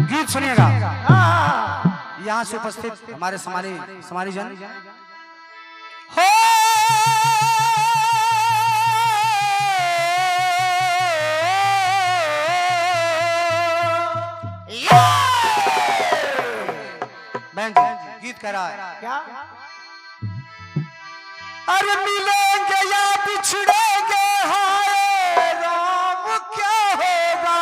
गीत सुनिएगा। यहाँ से उपस्थित हमारे समारी जन हो गीत कह रहा है क्या? अरे मिलेंगे या बिछड़ेंगे हाय राम क्या होगा।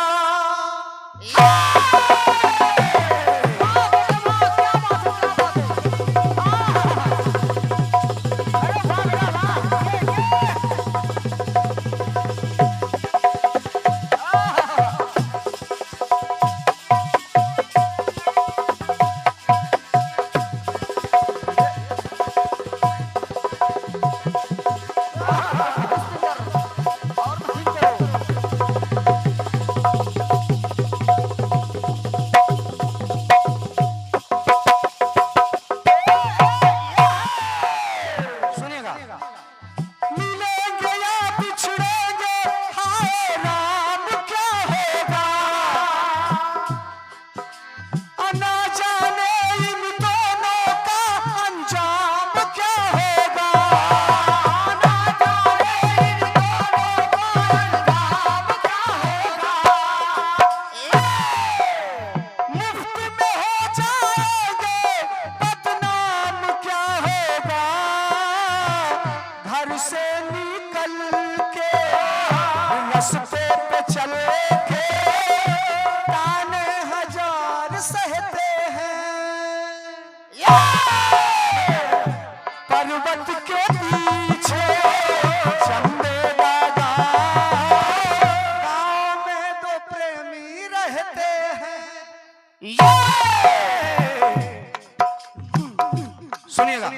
सुनिएगा।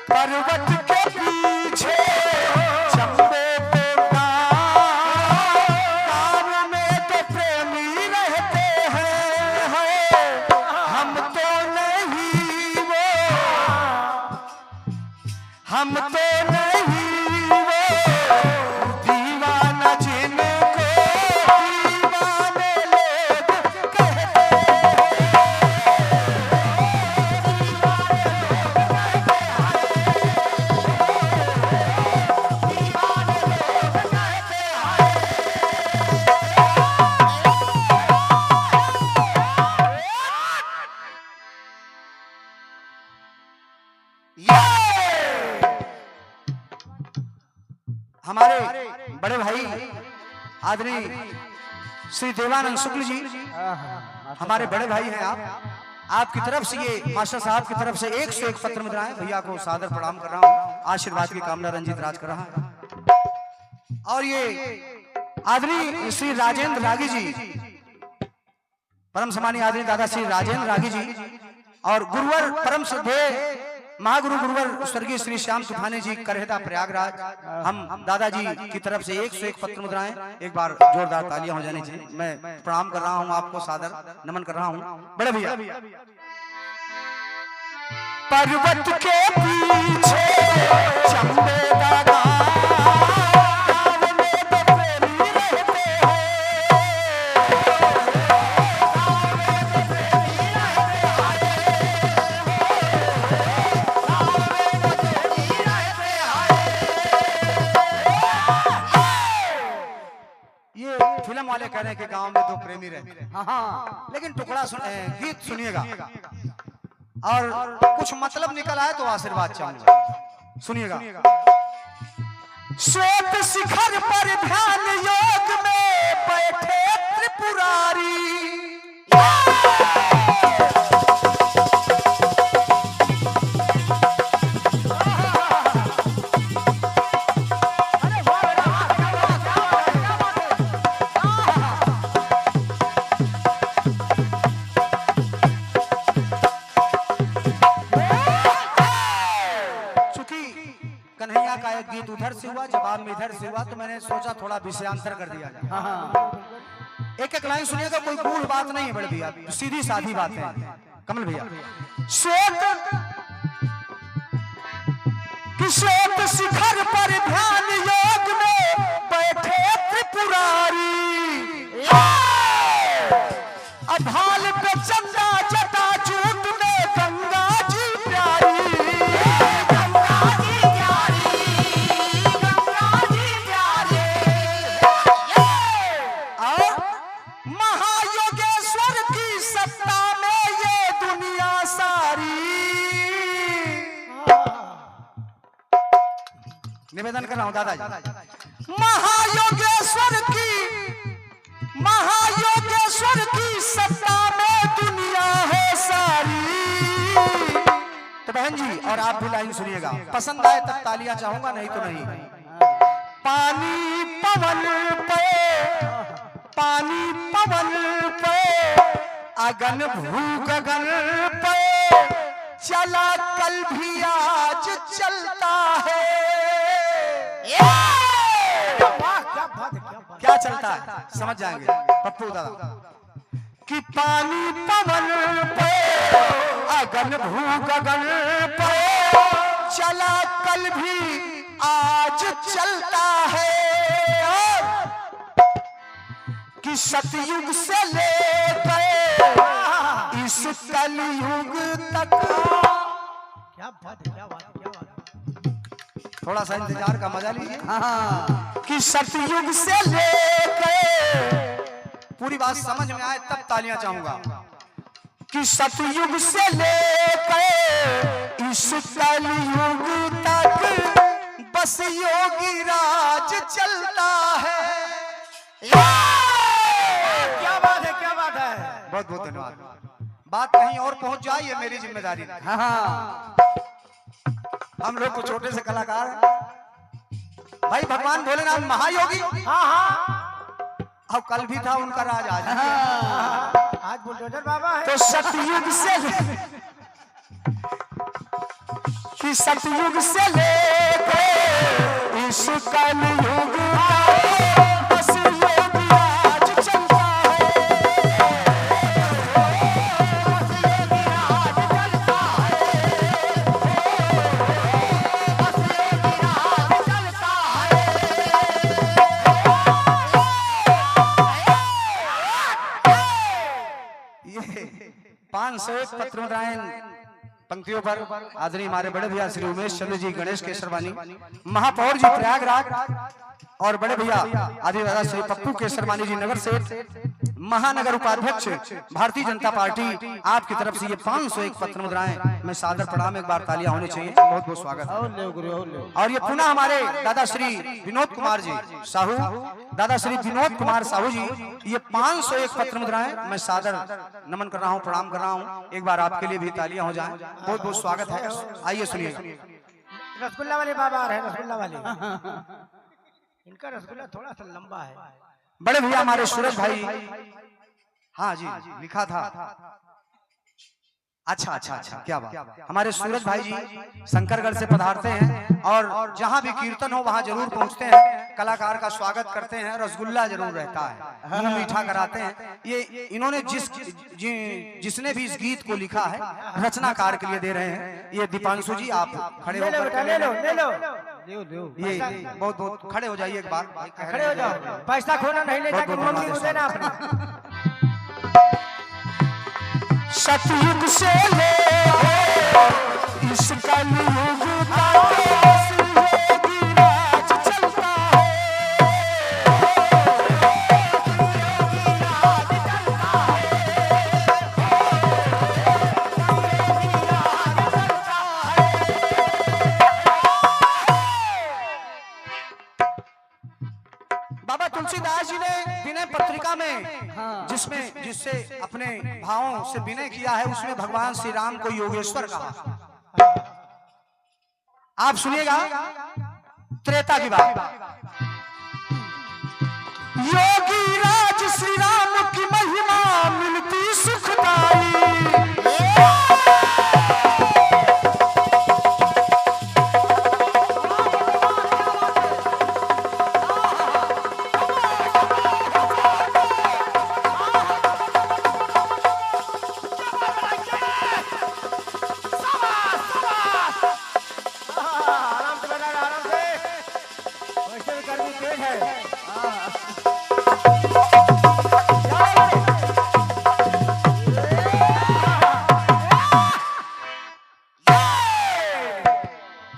पर्वत के पीछे चंबे पे गाँव में तो प्रेमी रहते हैं। हम तो नहीं वो, हम तो नहीं वो दीवाना जिनको दीवाने लोग कहते हमारे बड़े भाई आदरणीय श्री देवानंद शुक्ल जी, हमारे बड़े भाई हैं आप। आपकी तरफ से ये मास्टर साहब की तरफ से 101 पत्र मुद्राएं भैया को सादर प्रणाम कर रहा हूँ। आशीर्वाद की कामना रंजीत राज कर रहा है। और ये आदरणीय श्री राजेंद्र रागी जी, परम सम्मानीय आदरणीय दादा श्री राजेंद्र रागी जी और गुरुवर परम श्रद्धेय महागुरु गुरुवर स्वर्गीय श्री श्याम तूफानी जी करहेता प्रयागराज, हम दादाजी की तरफ से 101 पत्र मुद्राएं। एक बार जोरदार तालियां हो जानी चाहिए। मैं प्रणाम कर रहा हूं आपको, सादर नमन कर रहा हूं बड़े भैया। पर्वत के पीछे चंबे दादा फिल्म वाले कह रहे हैं कि गांव में दो प्रेमी रहते हैं। हाँ, लेकिन टुकड़ा गीत सुनिएगा और कुछ मतलब निकल आए तो आशीर्वाद चाहूंगा। सुनिएगा। श्वेत शिखर पर ध्यान योग में बैठे त्रिपुरारी, गीत उधर से हुआ, जवाब में इधर से हुआ, तो मैंने सोचा थोड़ा विषयांतर कर दिया जाए। एक एक लाइन सुनिएगा, कोई गूढ़ बात नहीं है बड़े भैया, सीधी साधी बात है। कमल भैया, श्वेत शिखर पर ध्यान योग में बैठे त्रिपुरारी, अब कर रहा हूँ दादाजी। महायोगेश्वर की सत्ता में दुनिया है सारी। तो बहन जी और आप भी लाइन सुनिएगा, पसंद आए तब तालियां चाहूंगा, नहीं तो नहीं। पानी पवन पे अगन भू गगन पे चला कल भी आज चलता है। क्या चलता है समझ जाएंगे पप्पू दादा। कि पानी पवन पे अगन भू गगन पे चला कल भी आज चलता है। कि सतयुग से लेकर इस कलयुग तक। क्या बात है, क्या बात है, क्या बात है। थोड़ा सा इंतजार का मजा लीजिए। कि सतयुग से लेकर, पूरी बात समझ में आए तब तालियां चाहूंगा। कि सतयुग से लेकर इस कलयुग तक बस योगी राज चलता है। क्या बात है, क्या बात है। बहुत बहुत धन्यवाद। बात कहीं और पहुंच जाए ये मेरी जिम्मेदारी। हाँ, हम लोग को छोटे से कलाकार भाई भगवान भोलेनाथ महायोगी। अब कल भी था उनका राज, आज बुलडोजर बाबा है। तो सतयुग से कि सतयुग से लेकर इस कलयुग बस योगी राज चलता है। ये 501 पत्रोद्रायण पंक्तियों पर आदरणीय हमारे बड़े भैया श्री उमेश चंद्र जी गणेश केसरवानी महापौर जी प्रयागराज और बड़े भैया आदि दादा श्री पप्पू केसरवानी जी नगर सेठ महानगर उपाध्यक्ष भारतीय जनता पार्टी, आपकी तरफ से ये 501 पत्र मुद्राएं मैं सादर प्रणाम। एक बार तालियां होनी चाहिए। बहुत बहुत स्वागत है। और ये पुनः हमारे दादा श्री विनोद कुमार जी साहू, दादा श्री विनोद कुमार साहू जी, ये 501 पत्र मुद्राएं मैं सादर नमन कर रहा हूँ, प्रणाम कर रहा हूँ। एक बार आपके लिए भी तालियां हो जाएं। बहुत बहुत स्वागत है। आइए सुनिए। रसगुल्ला वाले बाबा आ रहे हैं, रसगुल्ला वाले। इनका रसगुल्ला थोड़ा सा लंबा है। बड़े भैया हमारे सूरज भाई, हाँ जी लिखा था। अच्छा, क्या बात। हमारे सूरज भाई जी शंकरगढ़ से पधारते हैं और जहां भी कीर्तन हो वहां जरूर पहुंचते हैं, कलाकार का स्वागत करते हैं, रसगुल्ला जरूर रहता है, मुंह मीठा कराते हैं। ये इन्होंने जिसने भी इस गीत को लिखा है रचनाकार के लिए दे रहे हैं। ये दीपांशु जी, आप खड़े होकर ले लो। ये बहुत बहुत खड़े हो जाइए, एक बार खड़े हो जाओ। पैसा खोना नहीं, ले जाके मम्मी को देना अपना। सतयुग से ले इस कलयुग तक योगी राज चलता है। बाबा तुलसीदास जी ने विनय पत्रिका में जिससे अपने भावों से विनय किया है, उसमें भगवान श्री राम को योगेश्वर कहा। आप सुनिएगा त्रेता की बात। योगी राज श्री राम की महिमा मिलती सुखदाई।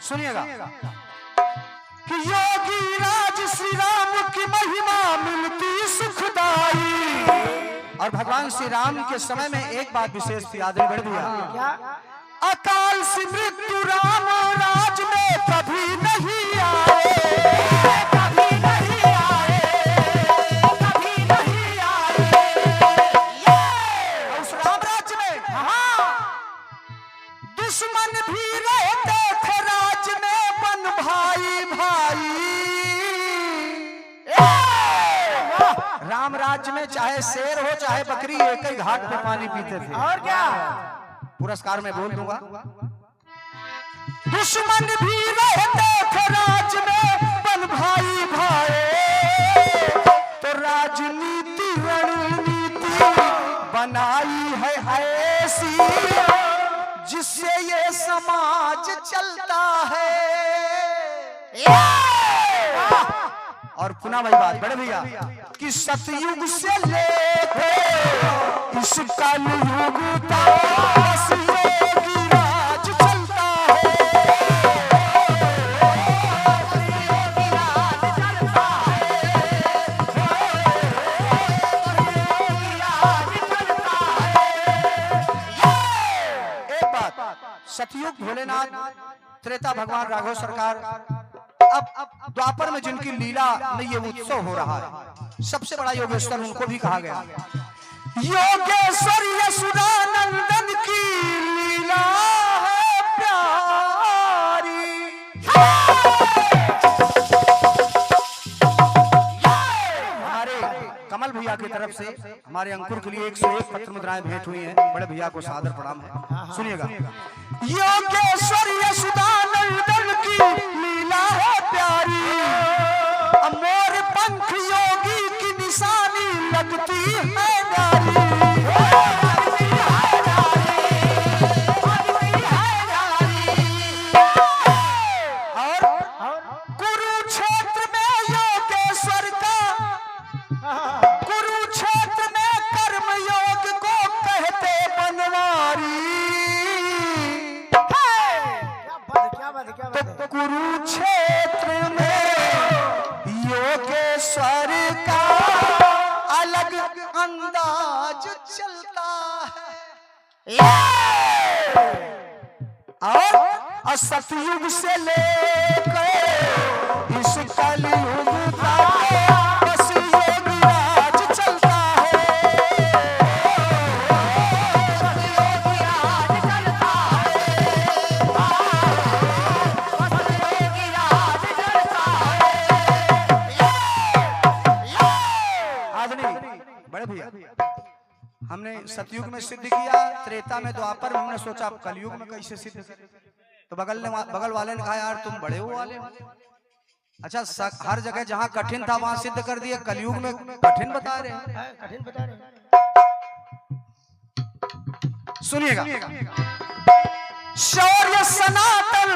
सुनिएगा कि योगी राज श्री राम की महिमा मिलती सुखदाई। और भगवान श्री राम के समय में एक बात विशेष थी, आदमी बढ़ दिया। अकाल से मृत्यु राम राज में कभी नहीं आए। राम राज्य में चाहे शेर हो चाहे बकरी एक ही घाट पे पानी पीते थे। और क्या? पुरस्कार में बोल दूंगा। दुश्मन भी रहते थे राज में बन भाई भाई, तो राजनीति रणनीति बनाई है ऐसी जिससे ये समाज चलता है। और पुनः वही बात बड़े भैया कि सतयुग से लेके इस कलयुग तक योगी राज चलता है। एक बात, सतयुग भोलेनाथ, त्रेता भगवान राघव सरकार, अब द्वापर में जिनकी लीला में ये उत्सव हो रहा है, सबसे बड़ा योगेश्वर उनको भी कहा गया। योगेश्वर यशोदानंदन की लीला है प्यारी। हमारे कमल भैया की तरफ से हमारे अंकुर के लिए 101 पत्र मुद्राएं भेंट हुई हैं। बड़े भैया को सादर प्रणाम है। सुनिएगा। योगेश्वर यशोदानंदन की लीला है प्यारी, मोर पंख योगी की निशानी लगती है नारी। और कुरुक्षेत्र में योगेश्वर का, कुरुक्षेत्र में कर्म योग को कहते बनवारी। तो कुरुक्षेत्र में योगेश्वर का अलग अंदाज चलता है। और सतयुग से लेकर इस कलयुग तक बस योगी राज चलता है। बड़े भैया हमने सतयुग में सिद्ध किया, त्रेता में, द्वापर में, हमने सोचा कलयुग में कैसे सिद्ध करें। तो बगल वाले ने कहा यार तुम बड़े हो वाले हो। अच्छा हर जगह जहाँ कठिन था वहां सिद्ध कर दिए, कलयुग में कठिन बता रहे हैं। कठिन बता रहे। सुनिएगा। शौर्य सनातन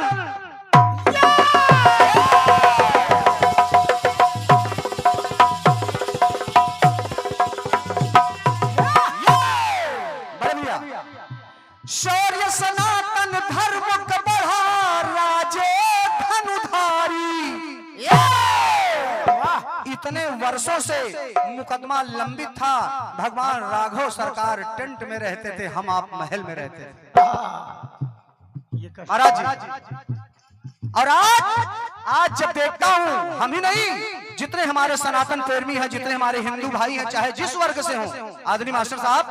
शौर्य सनातन धर्म का बढ़ा राजे धनुधारी। इतने वर्षों से मुकदमा लंबित था, भगवान राघव सरकार टेंट में रहते थे, हम आप महल में रहते थे महाराज जी। और आज जब देखता हूं, हम ही नहीं जितने हमारे सनातन प्रेमी हैं, जितने हमारे हिंदू भाई हैं, चाहे जिस वर्ग से हो, आदरणीय मास्टर साहब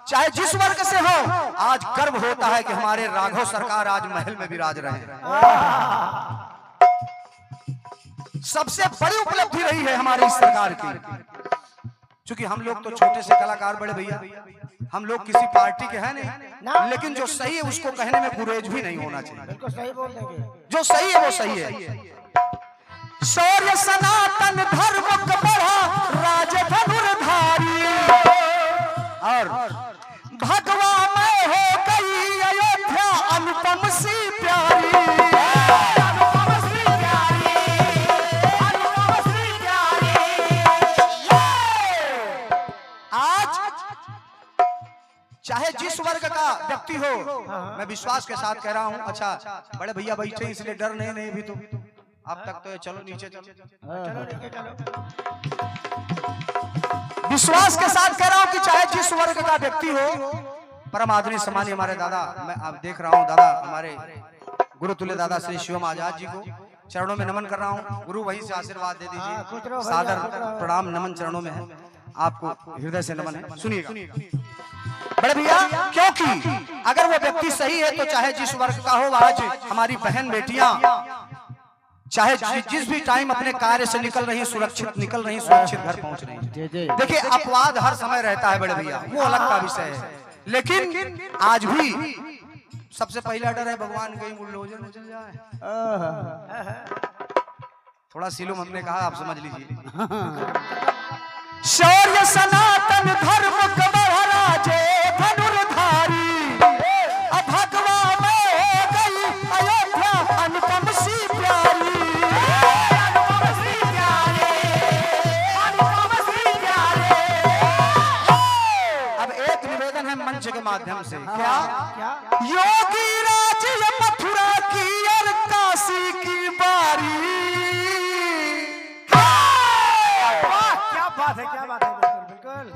चाहे जिस वर्ग से हो, आज गर्व होता है कि हमारे राघव सरकार आज महल में विराज रहे हैं। सबसे बड़ी उपलब्धि रही है हमारी इस सरकार की। क्योंकि हम लोग तो छोटे से कलाकार बड़े भैया, हम लोग किसी पार्टी के हैं नहीं, लेकिन जो सही है उसको कहने में गुरेज भी नहीं होना चाहिए। बिल्कुल सही बोल देंगे, जो सही है वो सही है। शौर्य सनातन धर्म का बढ़ा राज धनुर्धारी, और भगवा में हो गई अयोध्या अनुपम सी प्यारी। आज चाहे जिस वर्ग का व्यक्ति हो, मैं विश्वास के साथ कह रहा हूं। अच्छा बड़े भैया बैठे इसलिए डर नहीं भी तो अब तक तो चलो नीचे चलो विश्वास के साथ कह रहा हूं कि चाहे जिस वर्ग का व्यक्ति हो, परम आदरणीय सम्मानीय हमारे दादा, मैं अब देख रहा हूं दादा हमारे गुरुतुल्य दादा श्री शिवम आजाद जी को चरणों में नमन कर रहा हूं। गुरु वहीं से आशीर्वाद दे दीजिए। सादर प्रणाम नमन चरणों में है, आपको हृदय से नमन है। सुनिएगा बड़े भैया, क्योंकि अगर वो व्यक्ति सही है तो चाहे जिस वर्ग का हो, आज हमारी बहन बेटियां चाहे जिस भी टाइम अपने कार्य से निकल रही सुरक्षित निकल रही, सुरक्षित घर पहुंच रही। देखिए अपवाद हर समय रहता है बड़े भैया, वो अलग का विषय है, लेकिन आज भी सबसे पहला डर है भगवान कहीं बुलडोजर न चल जाए। थोड़ा सीलो हमने कहा, आप समझ लीजिए। शौर्य सनातन धर्म कबहराजे धनुर्धारी, अब भगवा में हो गई अयोध्या अनुपम सी प्यारी। अब एक निवेदन है मंच के माध्यम से, क्या योगी राज मथुरा की और काशी की बारी। क्या बात है, बिल्कुल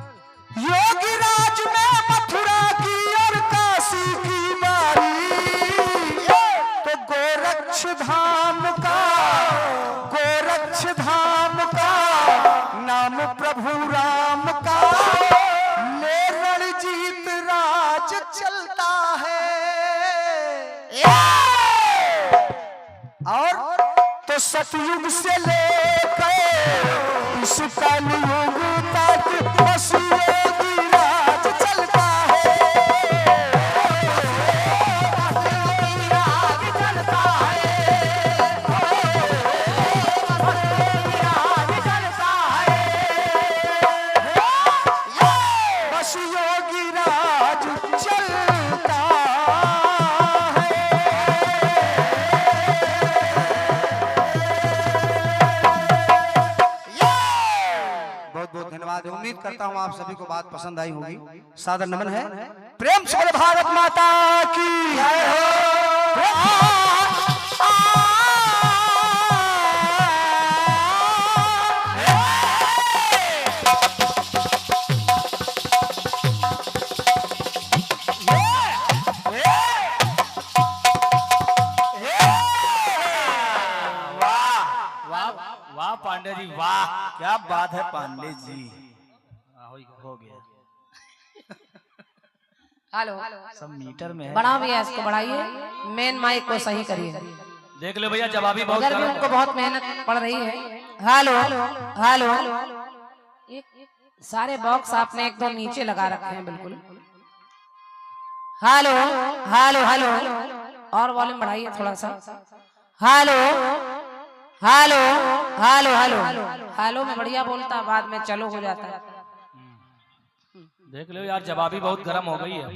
योगी राज में मथुरा की और काशी की बारी। तो गोरक्ष धाम का नाम प्रभु राम का ले रणजीत राज चलता है। और तो सतयुग से लेकर इस कलयुग तक बस योगी राज चलता है। योगी राज चलता है, योगी राज चलता है, बस योगी राज चलता है। बहुत धन्यवाद। उम्मीद करता हूं आप सभी को बात पसंद आई होगी। सादर नमन है, प्रेम से भारत माता की जय हो। वाह पांडे जी वाह, क्या बात है पांडे जी, हो गया। हेलो, सब मीटर में है। बढ़ा भैया, इसको बढ़ाइए, मेन माइक को सही करिए। देख लो भैया, जवाबी बहुत उधर भी उनको बहुत मेहनत पड़ रही है। हेलो हेलो, सारे बॉक्स आपने एक दो नीचे लगा रखे हैं बिल्कुल। हेलो हेलो हेलो, और वॉल्यूम बढ़ाइए थोड़ा सा। Hello hello hello hello hello में बढ़िया बोलता, बाद में चलो हो जाता है। देख लो यार, जवाबी बहुत गर्म हो गई है।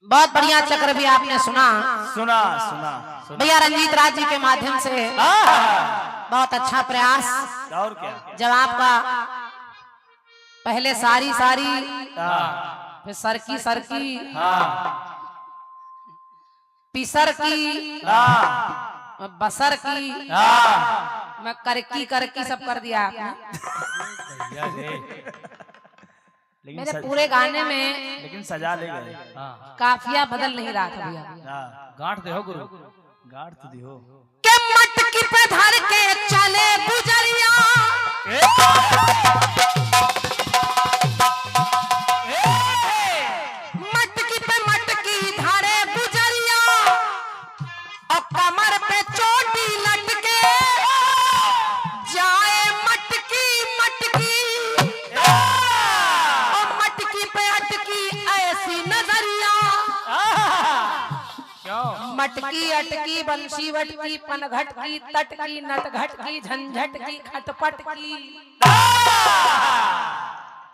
बहुत बढ़िया चक्र भी आपने सुना सुना सुना भैया, रंजीत राज जी के माध्यम से बहुत अच्छा प्रयास। और क्या, जब आपका पहले सारी फिर सरकी पिसर की बसर की मैं करकी सब कर दिया आपने। मेरे पूरे गाने में लेकिन सजा ले गए। काफिया बदल नहीं रहा था भैया। गांठ दे हो गुरु, गांठ तो दियो के मटकी पे धर के चले गुजरिया, मटकी पे मटकी धारे गुजरिया, और कमर पे चोटी लटके जाए मटकी मटकी, और मटकी पे अटकी ऐसी नजरिया। मटकी अटकी बंशी वटकी पनघट की तटकी नटघट की झंझट की खटपट की।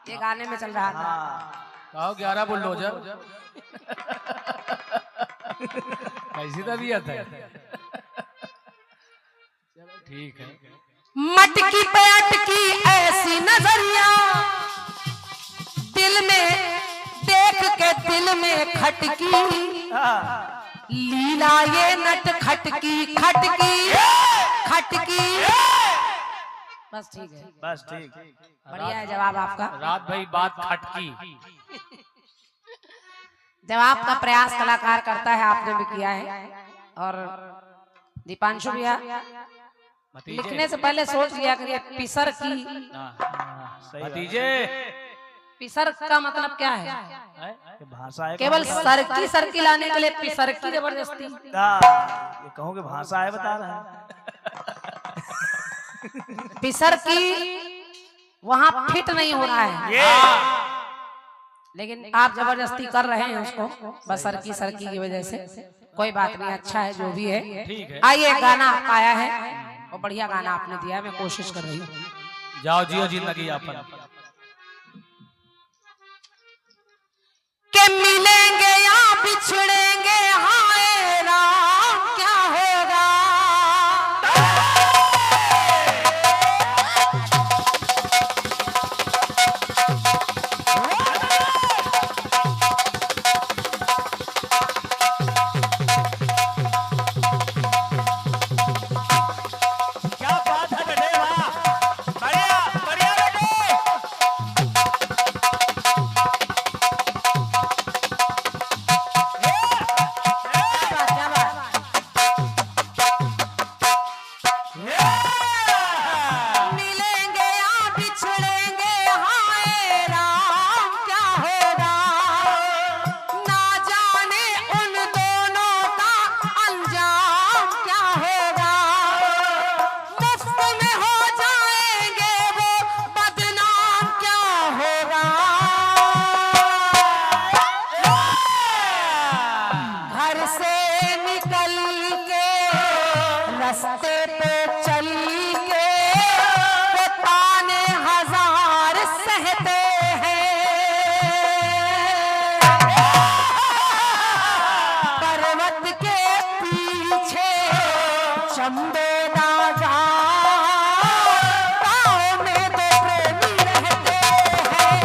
ये गाने में चल रहा था। कहो 11 बुलडोजर कैसी तबीयत है? ठीक है। मटकी पे अटकी ऐसी नजरिया, दिल में देख के दिल में खटकी, लीला ये नट खटकी खटकी खटकी। बस ठीक है, बस ठीक, बढ़िया है जवाब आपका। रात भाई बात खटकी। जवाब का प्रयास कलाकार करता है, आपने भी किया है। और दीपांशु भैया लिखने से पहले सोच लिया करिए पिसर की भतीजे पिसर का मतलब क्या है? ये भाषा है, केवल सरकी लाने के लिए पिसरकी जबरदस्ती। ये कहूँ कि भाषा है, बता रहे हैं। पिसरकी वहाँ फिट नहीं हो रहा है, लेकिन आप जबरदस्ती कर रहे हैं उसको बस सरकी की वजह से। कोई बात नहीं, अच्छा है जो भी है। आइए, गाना आया है और बढ़िया गाना आपने दिया है, मैं कोशिश कर रही हूँ। जाओ जियो जिंदगी अपन। के मिलेंगे या बिछड़ेंगे, हाय राम क्या होगा। क्या बात है बेटे, वाह, बढ़िया बढ़िया बेटे। मिलेंगे या बिछड़ेंगे, हाय राम क्या होगा। ना जाने उन दोनों का अंजाम क्या होगा। मुफ्त में हो जाएंगे वो बदनाम क्या होगा। घर से निकल के रास्ते पे चल के वो ताने हजार सहते हैं। पर्वत के पीछे चंबेदा गाँव में दो प्रेमी रहते हैं।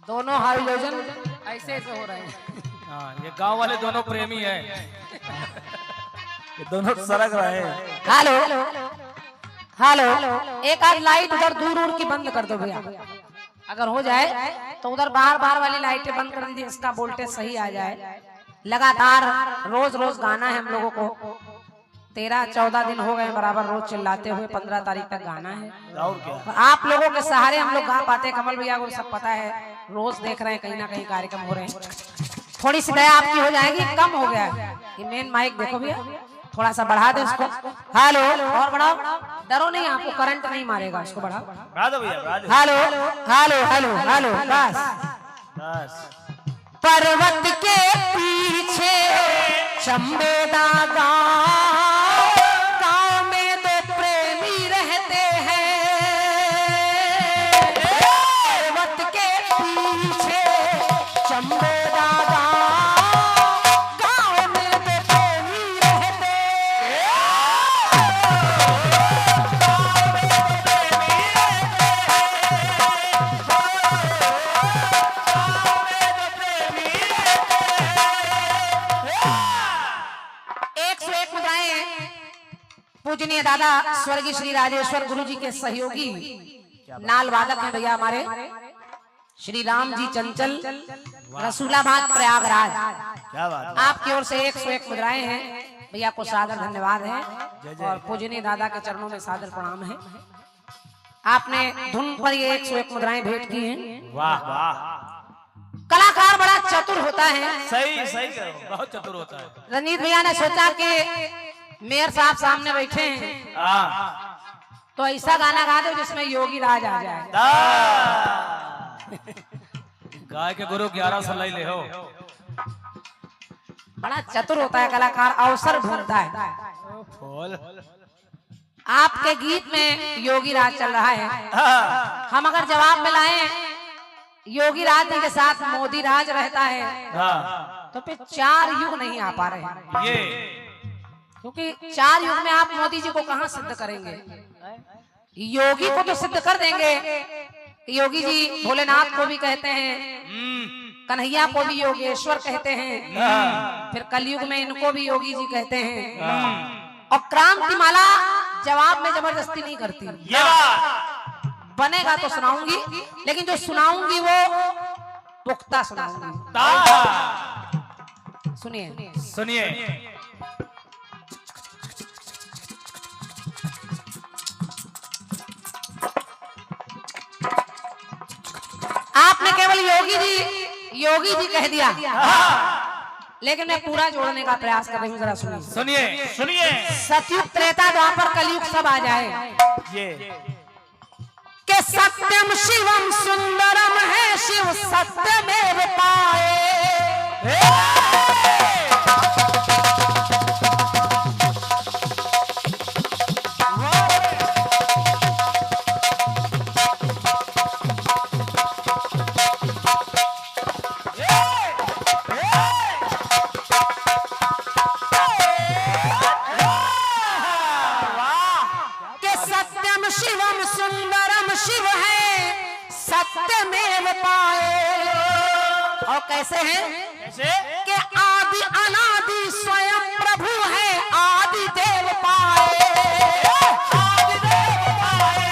दोनों हाइलोजन ऐसे ऐसे हो रहे हैं। हाँ, ये गांव वाले दोनों प्रेमी हैं। ये दोनों सरक रहे हैं। हेलो हेलो, एक आध लाइट उधर दूर की बंद कर दो भैया, अगर हो जाए तो उधर बाहर वाली लाइटें बंद कर दीजिए, इसका वोल्टेज सही आ जाए। लगातार रोज गाना है हम लोगों को, 13-14 दिन हो गए बराबर रोज चिल्लाते हुए। 15 तारीख तक गाना है और क्या, और आप लोगों के सहारे हम लोग गा पाते। कमल भैया को सब पता है, रोज देख रहे हैं कहीं ना कहीं कार्यक्रम हो रहे हैं। थोड़ी सी दया आपकी हो जाएगी, कम हो गया है ये मेन माइक, देखो भैया थोड़ा सा बढ़ा दे उसको। हेलो, और बढ़ाओ, डरो नहीं, आपको करंट नहीं मारेगा, उसको बढ़ाओ। बढ़ा दो भैया, बढ़ा दो। हेलो हेलो हेलो हेलो, बस पर्वत के पीछे चंबेदा गाँव में दो प्रेमी रहते हैं। पर्वत के पीछे चंबेदा गाँव में दो प्रेमी रहते हैं। पूजनीय दादा स्वर्गीय श्री राजेश्वर गुरु जी के सहयोगी नाल वादक हैं भैया हमारे श्री राम जी चंचल, रसूलाबाद प्रयागराज। क्या बात है। आपकी ओर से 101 मुद्राएं हैं भैया को सादर धन्यवाद है और पूजनीय दादा के चरणों में सादर प्रणाम है। आपने धुन पर ये 101 मुद्राएं भेंट की हैं। वाह वाह, कलाकार बड़ा चतुर होता है। सही सही करो, बहुत चतुर होता है। रंजीत भैया ने सोचा कि मेयर साहब सामने बैठे हैं तो ऐसा गाना गा दो जिसमें योगी राज आ जाए। गाय के गुरु 1100 ले हो। बड़ा चतुर होता है कलाकार, अवसर ढूंढता है। आपके गीत में योगी राज चल रहा है, हम अगर जवाब में लाएं योगी राज जी के साथ मोदी राज रहता है तो फिर 4 युग नहीं आ पा रहे ये, क्योंकि 4 युग में आप मोदी जी को कहां सिद्ध करेंगे। योगी को तो सिद्ध कर देंगे। योगी जी भोलेनाथ को भी कहते हैं, कन्हैया को भी योगेश्वर कहते हैं, फिर कलयुग में इनको भी योगी जी कहते हैं। और क्रांति माला जवाब में जबरदस्ती नहीं करती। बनेगा तो सुनाऊंगी, लेकिन जो सुनाऊंगी वो पुख्ता सुनाऊंगी। सुनिए सुनिए। आपने केवल योगी जी कह दिया, लेकिन मैं पूरा जोड़ने का प्रयास कर रही हूँ, जरा सुनिए। सुनिए सुनिए। सतयुग त्रेता द्वापर कलयुग सब आ जाए ये के सत्यम शिवम सुंदरम है शिव सत्यमेव पाए। शिव है सत्यमेव पाए। और कैसे है? कैसे? कि आदि अनादि स्वयं प्रभु है आदि देव पाए। आदि देव पाए,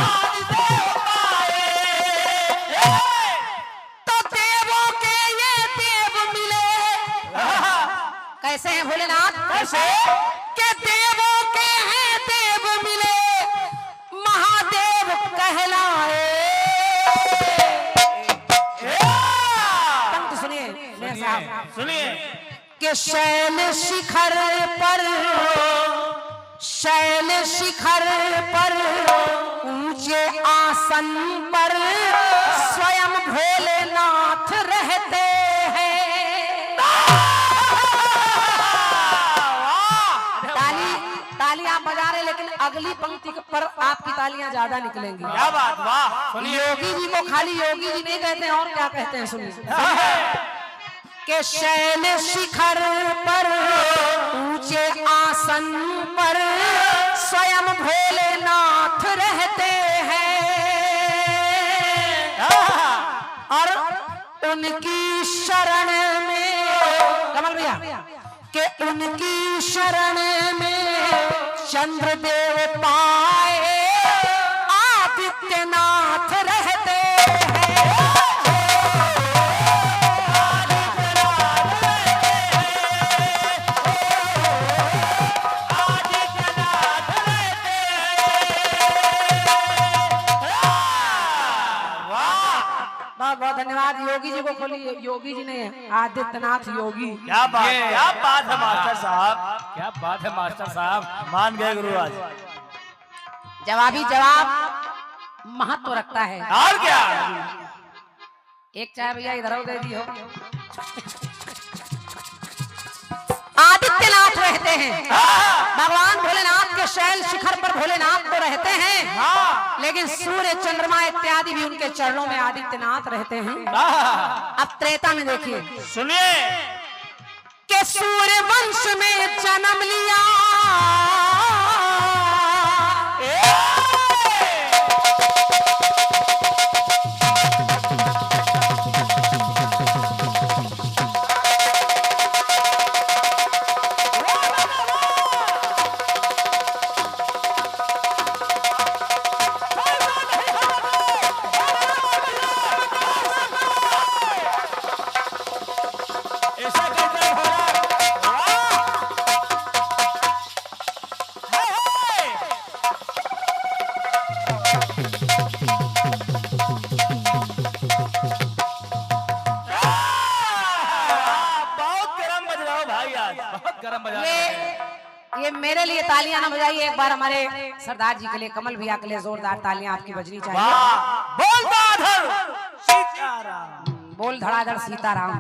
आदि देव पाए। तो देवों के ये देव मिले। कैसे हैं भोलेनाथ? कैसे? के देवों के हैं देव मिले महादेव कहलाए। पंक्ति सुनिए मेरे साहब, सुनिए। कि शैल शिखर पर ऊंचे आसन पर स्वयं भोलेनाथ रहते हैं। ताली आप बजा रहे, लेकिन अगली पंक्ति पर आपकी तालियां ज्यादा निकलेंगी। क्या बात, वाह। योगी जी को खाली योगी जी नहीं कहते हैं, और क्या कहते हैं सुनिए। के शैल शिखर पर ऊंचे आसन पर स्वयं भोलेनाथ रहते हैं। और उनकी शरण में, कमल भैया, के उनकी शरण में चंद्रदेव पाए आदित्यनाथ रहते हैं। बहुत बहुत धन्यवाद। योगी जी को खोलिए। योगी जी ने आदित्यनाथ योगी। क्या बात है मास्टर साहब, क्या बात है मास्टर साहब। मान गए गुरुराज। जवाबी जवाब महत्व रखता है। और क्या? एक चाय भैया इधर दे दी हो। आदित्यनाथ रहते हैं, भगवान भोलेनाथ के शैल शिखर पर भोलेनाथ तो रहते हैं, लेकिन सूर्य चंद्रमा इत्यादि भी उनके चरणों में आदित्यनाथ रहते हैं। अब त्रेता में देखिए, सुनिए। कि सूर्य वंश में जन्म लिया ये मेरे लिए तालियां ना बजाइए, एक बार हमारे सरदार जी के लिए, कमल भैया के लिए जोरदार तालियां आपकी बजनी चाहिए। बोल धड़ाधड़ सीताराम, बोल धड़ाधड़ सीताराम।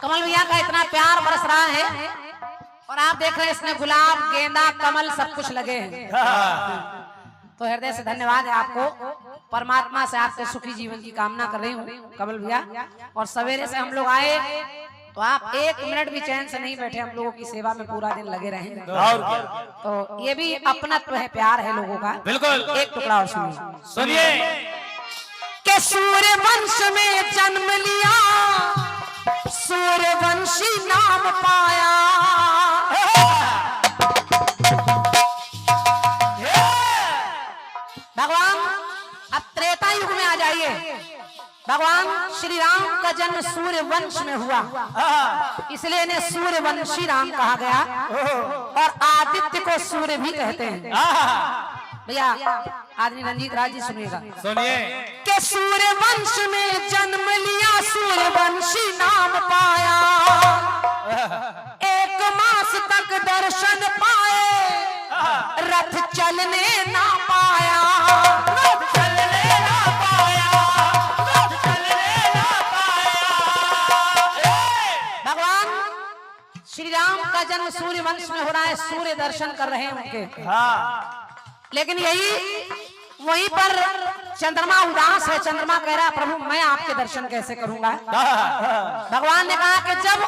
कमल भैया का इतना प्यार बरस रहा है, और आप देख रहे हैं इसमें गुलाब गेंदा कमल सब कुछ लगे हैं। तो हृदय से धन्यवाद है आपको। परमात्मा से आपके सुखी जीवन की कामना कर रही हूँ कमल भैया। और सवेरे से हम लोग आए तो आप एक मिनट भी चैन से नहीं बैठे, हम लोगों की सेवा में पूरा दिन लगे रहे। तो ये भी अपनत्व है, प्यार है लोगों का। बिल्कुल। एक टुकड़ा और सुनिए। के सूर्य वंश में जन्म लिया सूर्यवंशी नाम पाया। भगवान श्री राम का जन्म सूर्य वंश में हुआ, इसलिए इन्हें सूर्यवंशी राम कहा गया और आदित्य को सूर्य भी कहते हैं। भैया आदमी रंजीत राज जी सुनिएगा, सुनिए कि सूर्यवंश में जन्म लिया सूर्यवंशी नाम पाया, एक मास तक दर्शन पाए रथ चलने ना पाया, रथ चलने ना पाया, रथ चलने ना पाया। भगवान श्री राम का जन्म सूर्य वंश में हो रहा है, सूर्य दर्शन कर रहे हैं उनके। लेकिन यही वहीं पर चंद्रमा उदास है, चंद्रमा कह रहा है प्रभु मैं आपके दर्शन कैसे करूंगा। भगवान ने कहा कि जब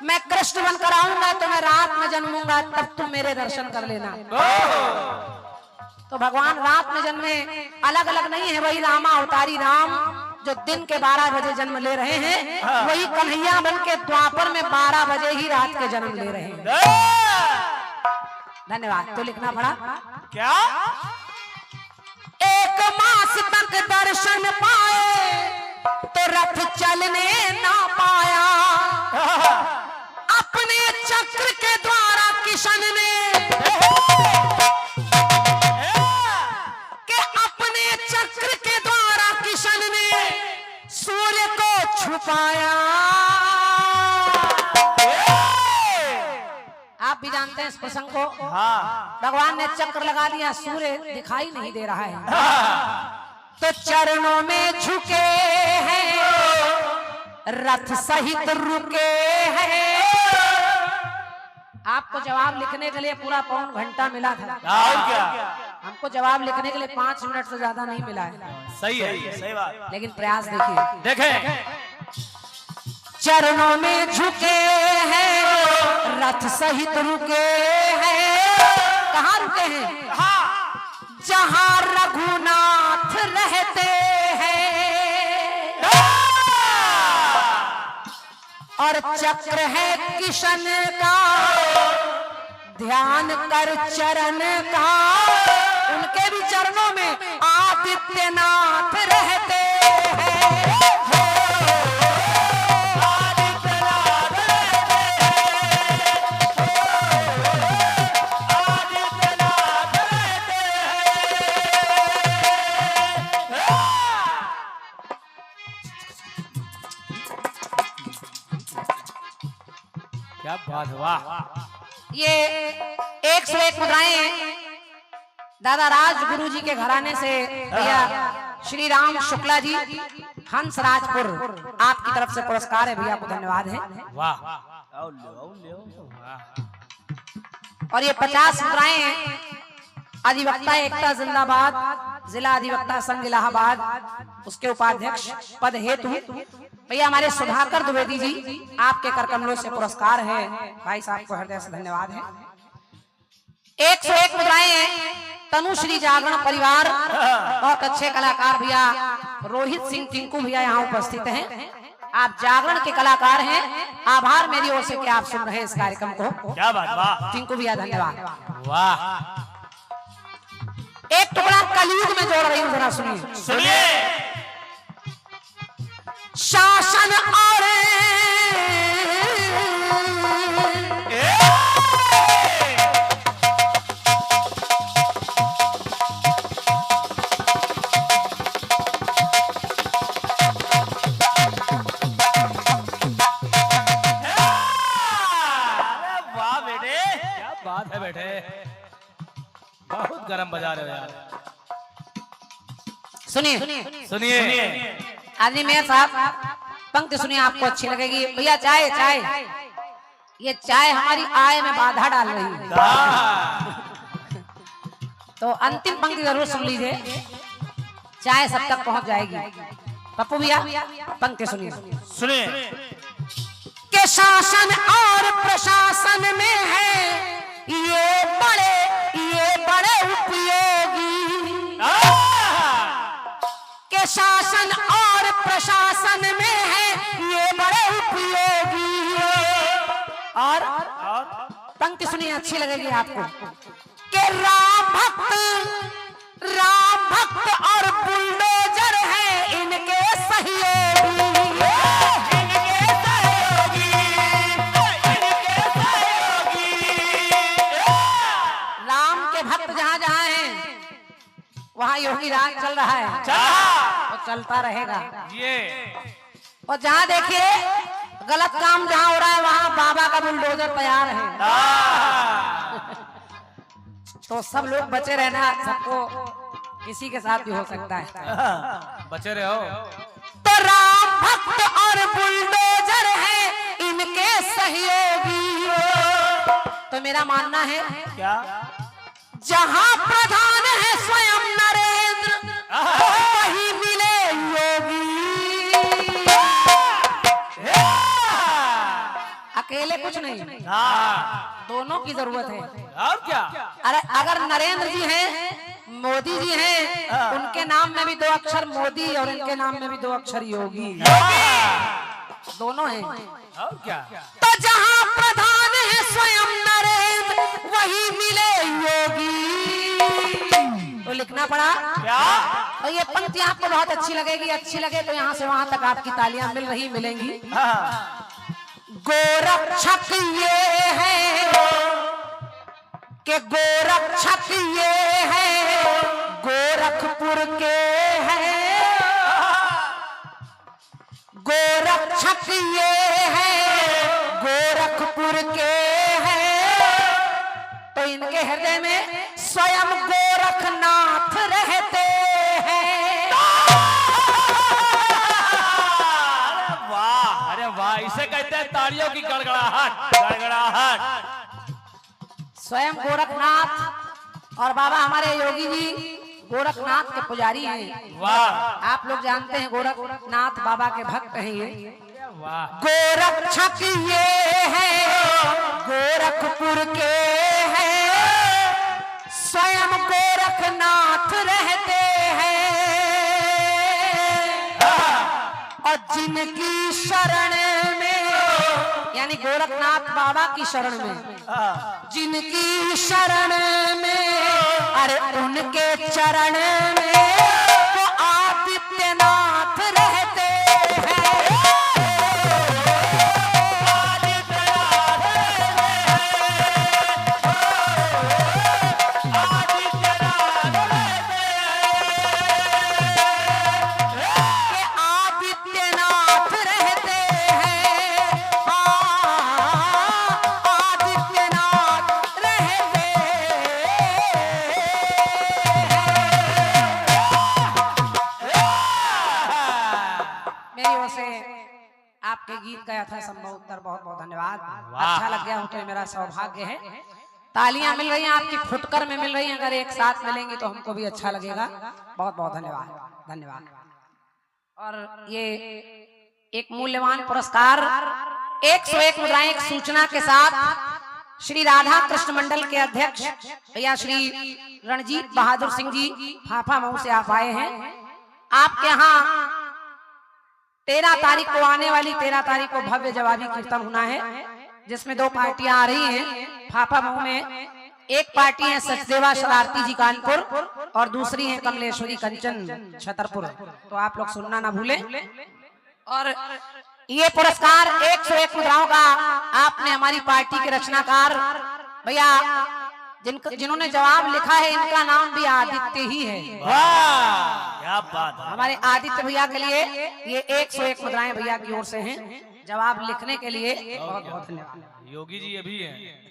मैं कृष्ण बनकर आऊंगा तो मैं रात में जन्मूंगा, तब तुम मेरे दर्शन कर लेना। तो भगवान रात में जन्मे, अलग अलग नहीं है, वही रामा अवतारी राम जो दिन के 12 बजे जन्म ले रहे हैं, वही कन्हैया बन के द्वापर में 12 बजे ही रात के जन्म ले रहे हैं। धन्यवाद। तो लिखना पड़ा क्या? एक मास तक दर्शन पाए तो रथ चलने ना पाया, अपने चक्र के द्वारा किशन ने के अपने चक्र के द्वारा किशन ने सूर्य को छुपाया। आप भी जानते हैं इस प्रसंग को। भगवान ने चक्र लगा दिया, सूर्य दिखाई नहीं दे रहा है, तो चरणों में झुके हैं रथ सहित रुके हैं। आपको जवाब लिखने के लिए पूरा पौन घंटा मिला था, और क्या? हमको जवाब लिखने के लिए 5 मिनट से ज्यादा नहीं मिला है। सही है, सही बात। लेकिन प्रयास देखिए, देखें चरणों में झुके हैं रथ सहित रुके हैं। कहाँ रुके हैं? जहाँ रघुनाथ रहते हैं, और चक्र है किशन का ध्यान कर चरण का, उनके भी चरणों में आदित्यनाथ रहते हैं। क्या बात, वाह। ये 101 मुद्राएं दादा राज गुरु जी के घराने से भैया श्री राम शुक्ला जी हंस राजपुर आपकी तरफ से पुरस्कार है, भैया को धन्यवाद है। वाह। और ये 50 मुद्राएं अधिवक्ता एकता जिंदाबाद जिला अधिवक्ता संघ इलाहाबाद उसके उपाध्यक्ष पद हेतु भैया हमारे सुधाकर द्विवेदी जी आपके कर कमलों से पुरस्कार है। भाई साहब को हृदय से धन्यवाद है। 101 मुद्राएं तनुश्री जागरण परिवार, बहुत अच्छे कलाकार भैया रोहित सिंह टिंकू भैया यहाँ उपस्थित हैं। आप जागरण के कलाकार हैं। आभार मेरी ओर से कि आप सुन रहे हैं इस कार्यक्रम को। क्या बात, वाह। टिंकू भैया धन्यवाद। वाह। एक टुकड़ा कलयुग में जोड़ रही हूँ, जरा सुनिए। सुनिए। शासन और वाह बेटे, क्या बात है बेटे, बहुत गरम बजा रहे हो यार। सुनिए सुनिए। आदमी मेयर साहब पंक्ति सुनिए, आपको अच्छी लगेगी। भैया चाय चाय, ये चाय हमारी आय में बाधा डाल रही है, तो अंतिम पंक्ति जरूर सुन लीजिए, चाय सब तक पहुंच जाएगी। पप्पू भैया पंक्ति सुनिए। सुनिए। के शासन और प्रशासन में है ये बड़े उपयोगी, के शासन और प्रशासन में है ये बड़े उपयोगी। और पंक्ति सुनिए, अच्छी लगेगी आपको। के राम भक्त और बुलडोजर है इनके सहयोगी। राम के भक्त जहाँ जहाँ हैं वहाँ योगी राज चल रहा है, वो चलता रहेगा। और जहाँ देखिए गलत काम जहाँ हो रहा है वहाँ बाबा का बुलडोजर तैयार है। तो सब लोग बचे रहना, सबको किसी के साथ भी हो सकता है। बचे रहो। तो राम भक्त और बुलडोजर है इनके सहयोगी। तो मेरा मानना है क्या? जहाँ प्रधान है स्वयं नरेंद्र वही मिले योगी। अकेले कुछ नहीं, दोनों की जरूरत है। और क्या? अरे अगर नरेंद्र जी हैं, मोदी जी हैं, उनके नाम में भी 2 अक्षर मोदी और इनके नाम में भी 2 अक्षर योगी, दोनों हैं। और क्या? तो जहाँ प्रधान है स्वयं नरेंद्र वही मिले योगी। तो लिखना पड़ा क्या? और ये पंक्ति आपको बहुत अच्छी लगेगी, अच्छी लगे तो यहाँ से वहां तक आपकी तालियां मिलेंगी। गोरक्षक ये है कि गोरक्षक ये है गोरखपुर के हैं। गोरक्षक ये है गोरखपुर के हैं। तो इनके हृदय में स्वयं गोरखनाथ रहते हैं। वाह, अरे वाह, इसे कहते हैं तालियों की गड़गड़ाहट। गड़गड़ाहट। स्वयं गोरखनाथ और बाबा हमारे योगी जी गोरखनाथ के पुजारी हैं। वाह आप लोग जानते हैं गोरखनाथ बाबा के भक्त हैं ये। वाह। गोरक्षक ये है गोरखपुर के हैं। स्वयं गोरखनाथ रहते हैं और जिनकी शरण में यानी गोरखनाथ बाबा की शरण में, जिनकी शरण में अरे उनके चरण में तो आदित्यनाथ रहते हैं। आदित्यनाथ रहते हैं। आदित्यनाथ रहते मेरी ओर से आपके गीत का यथासंभव उत्तर बहुत बहुत धन्यवाद। अच्छा लग गया हो तो मेरा सौभाग्य है। तालियां मिल रही हैं आपकी, फुटकर में मिल रही हैं, अगर एक साथ मिलेंगी तो हमको भी अच्छा लगेगा। बहुत बहुत धन्यवाद, धन्यवाद। और ये एक मूल्यवान पुरस्कार 101 मुद्राएं एक सूचना के साथ श्री राधा कृष्ण मंडल के अध्यक्ष भैया श्री रणजीत बहादुर सिंह जी फाफा मऊ से आप आए हैं। आपके यहाँ 13 तारीख को आने वाली 13 तारीख को भव्य जवाबी कीर्तन होना है, जिसमें 2 पार्टियां आ रही हैं। फाफा मऊ में एक पार्टी है सचदेवा शरारती जी कानपुर और दूसरी है कमलेश्वरी कंचन छतरपुर। तो आप लोग सुनना ना भूलें। और ये पुरस्कार 101 मुद्राओं का आपने हमारी पार्टी के रचनाकार भैया जिन्होंने जवाब लिखा है, इनका नाम भी आदित्य ही है। वाह, क्या बात है। हमारे आदित्य भैया के लिए ये 101 मुद्राएं भैया की ओर से हैं जवाब लिखने के लिए। बहुत बहुत धन्यवाद। योगी जी अभी हैं।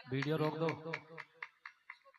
वीडियो रोक दो।